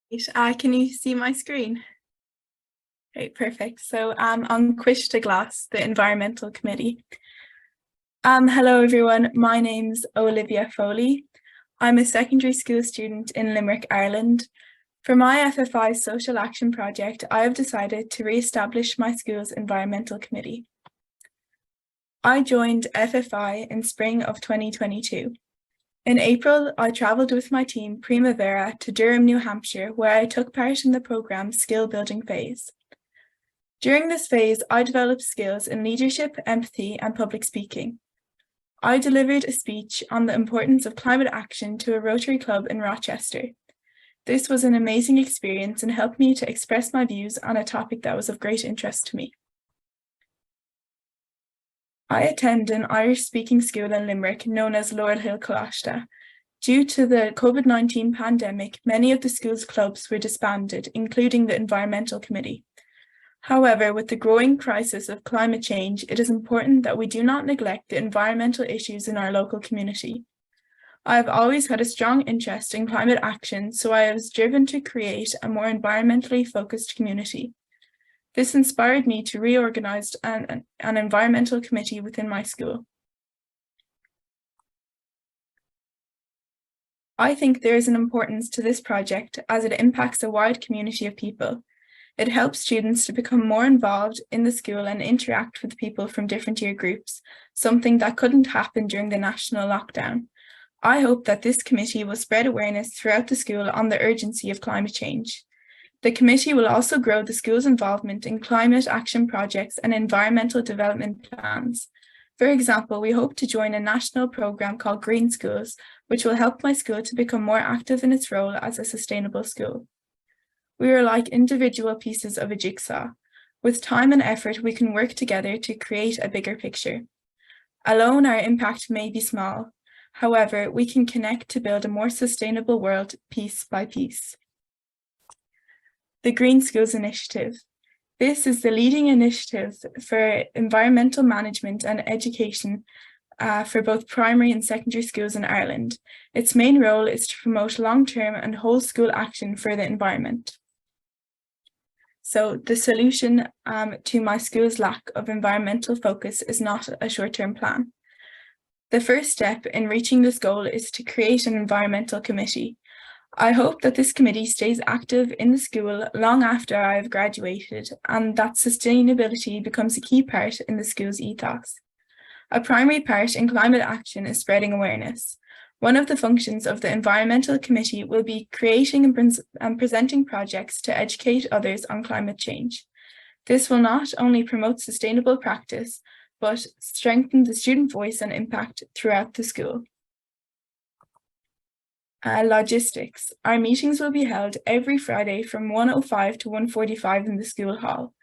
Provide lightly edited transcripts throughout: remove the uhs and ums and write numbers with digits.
Can you see my screen? Great, perfect. So on Quista Glass, the Environmental Committee. Hello everyone, my name's Olivia Foley. I'm a secondary school student in Limerick, Ireland. For my FFI social action project, I have decided to re-establish my school's Environmental Committee. I joined FFI in spring of 2022. In April, I travelled with my team Primavera to Durham, New Hampshire, where I took part in the programme's skill building phase. During this phase, I developed skills in leadership, empathy, and public speaking. I delivered a speech on the importance of climate action to a Rotary Club in Rochester. This was an amazing experience and helped me to express my views on a topic that was of great interest to me. I attend an Irish-speaking school in Limerick known as Laurel Hill Colashta. Due to the COVID-19 pandemic, many of the school's clubs were disbanded, including the Environmental Committee. However, with the growing crisis of climate change, it is important that we do not neglect the environmental issues in our local community. I have always had a strong interest in climate action, so I was driven to create a more environmentally focused community. This inspired me to reorganise an environmental committee within my school. I think there is an importance to this project as it impacts a wide community of people. It helps students to become more involved in the school and interact with people from different year groups, something that couldn't happen during the national lockdown. I hope that this committee will spread awareness throughout the school on the urgency of climate change. The committee will also grow the school's involvement in climate action projects and environmental development plans. For example, we hope to join a national programme called Green Schools, which will help my school to become more active in its role as a sustainable school. We are like individual pieces of a jigsaw. With time and effort, we can work together to create a bigger picture. Alone, our impact may be small. However, we can connect to build a more sustainable world piece by piece. The Green Schools Initiative. This is the leading initiative for environmental management and education for both primary and secondary schools in Ireland. Its main role is to promote long-term and whole school action for the environment. So the solution to my school's lack of environmental focus is not a short-term plan. The first step in reaching this goal is to create an environmental committee. I hope that this committee stays active in the school long after I have graduated and that sustainability becomes a key part in the school's ethos. A primary part in climate action is spreading awareness. One of the functions of the Environmental Committee will be creating and presenting projects to educate others on climate change. This will not only promote sustainable practice, but strengthen the student voice and impact throughout the school. Logistics. Our meetings will be held every Friday from 1:05 to 1:45 in the school hall.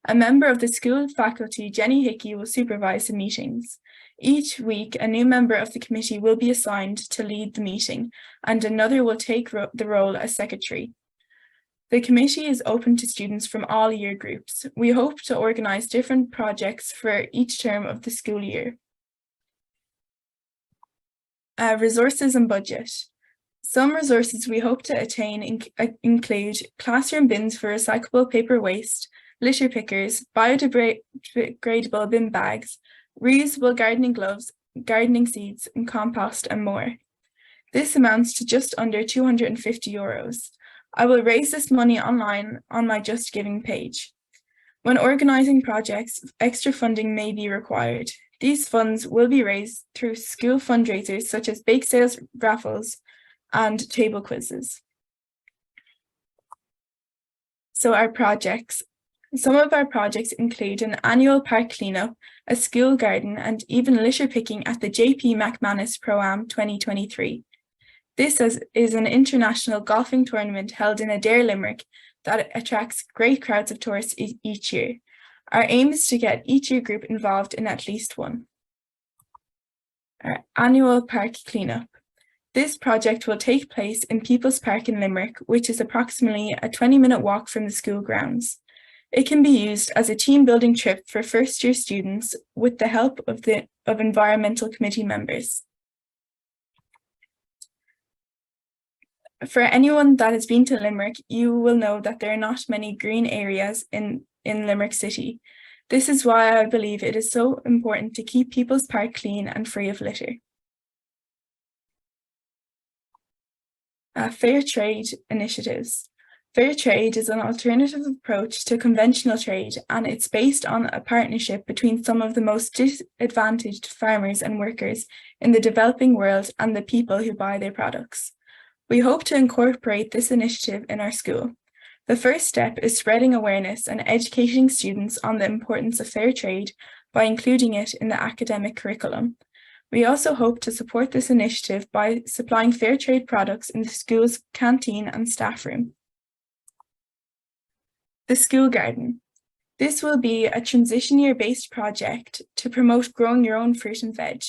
A member of the school faculty, Jenny Hickey, will supervise the meetings. Each week, a new member of the committee will be assigned to lead the meeting, and another will take the role as secretary. The committee is open to students from all year groups. We hope to organise different projects for each term of the school year. Resources and budget. Some resources we hope to attain include classroom bins for recyclable paper waste, litter pickers, biodegradable bin bags, reusable gardening gloves, gardening seeds, and compost, and more. This amounts to just under €250. I will raise this money online on my Just Giving page. When organising projects, extra funding may be required. These funds will be raised through school fundraisers such as bake sales, raffles, and table quizzes. So our projects. Some of our projects include an annual park cleanup, a school garden, and even litter picking at the JP McManus Pro-Am 2023. This is an international golfing tournament held in Adair, Limerick that attracts great crowds of tourists each year. Our aim is to get each year group involved in at least one. Our annual park cleanup. This project will take place in People's Park in Limerick, which is approximately a 20-minute walk from the school grounds. It can be used as a team-building trip for first-year students with the help of environmental committee members. For anyone that has been to Limerick, you will know that there are not many green areas in Limerick City. This is why I believe it is so important to keep People's Park clean and free of litter. Fair trade initiatives. Fair trade is an alternative approach to conventional trade, and it's based on a partnership between some of the most disadvantaged farmers and workers in the developing world and the people who buy their products. We hope to incorporate this initiative in our school. The first step is spreading awareness and educating students on the importance of fair trade by including it in the academic curriculum. We also hope to support this initiative by supplying fair trade products in the school's canteen and staff room. The school garden. This will be a transition year-based project to promote growing your own fruit and veg.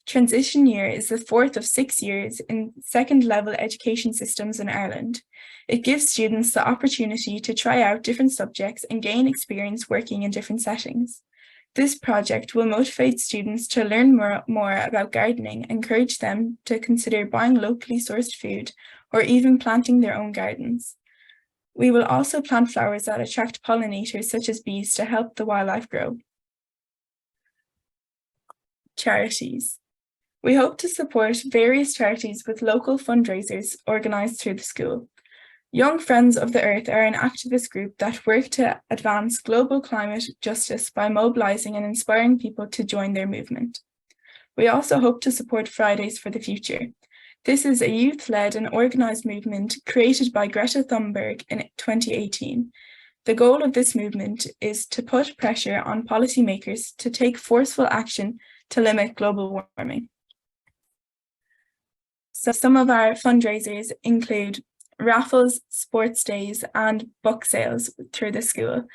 Transition year is the fourth of 6 years in second-level education systems in Ireland. It gives students the opportunity to try out different subjects and gain experience working in different settings. This project will motivate students to learn more about gardening and encourage them to consider buying locally sourced food or even planting their own gardens. We will also plant flowers that attract pollinators such as bees to help the wildlife grow. Charities. We hope to support various charities with local fundraisers organised through the school. Young Friends of the Earth are an activist group that work to advance global climate justice by mobilising and inspiring people to join their movement. We also hope to support Fridays for the Future. This is a youth-led and organised movement created by Greta Thunberg in 2018. The goal of this movement is to put pressure on policymakers to take forceful action to limit global warming. So some of our fundraisers include raffles, sports days, and book sales through the school.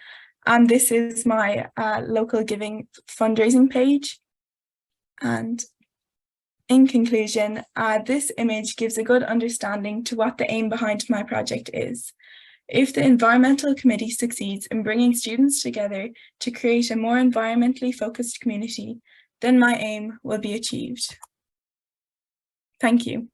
And this is my local giving fundraising page. And in conclusion, this image gives a good understanding to what the aim behind my project is. If the Environmental Committee succeeds in bringing students together to create a more environmentally focused community, then my aim will be achieved. Thank you.